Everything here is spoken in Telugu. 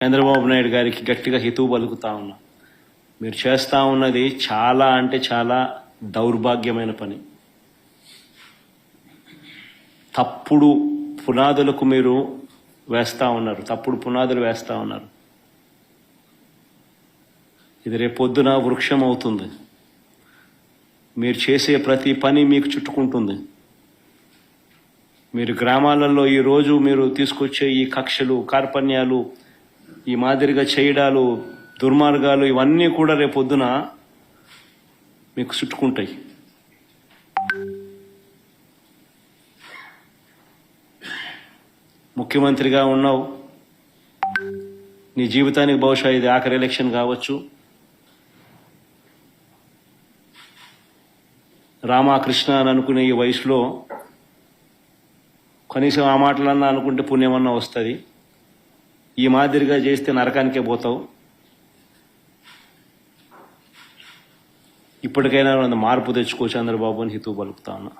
చంద్రబాబు నాయుడు గారికి గట్టిగా హితవు పలుకుతా ఉన్నా. మీరు చేస్తా ఉన్నది చాలా అంటే చాలా దౌర్భాగ్యమైన పని. తప్పుడు పునాదులకు మీరు వేస్తా ఉన్నారు, తప్పుడు పునాదులు వేస్తా ఉన్నారు. ఇది రేపొద్దున వృక్షం అవుతుంది. మీరు చేసే ప్రతి పని మీకు చుట్టుకుంటుంది. మీరు గ్రామాలలో ఈరోజు మీరు తీసుకొచ్చే ఈ కక్షలు, కార్పణ్యాలు, ఈ మాదిరిగా చేయడాలు, దుర్మార్గాలు ఇవన్నీ కూడా రేపొద్దున మీకు చుట్టుకుంటాయి. ముఖ్యమంత్రిగా ఉన్నావు, నీ జీవితానికి బహుశా ఇది ఆఖరి ఎలక్షన్ కావచ్చు. రామకృష్ణ అని అనుకునే ఈ వయసులో కనీసం ఆ మాటలన్నా అనుకుంటే పుణ్యమన్నా వస్తుంది. ఈ మాదిరిగా చేస్తే నరకానికే పోతావు. ఇప్పటికైనా మార్పు తెచ్చుకో చంద్రబాబు అని హితవు పలుకుతా ఉన్నా.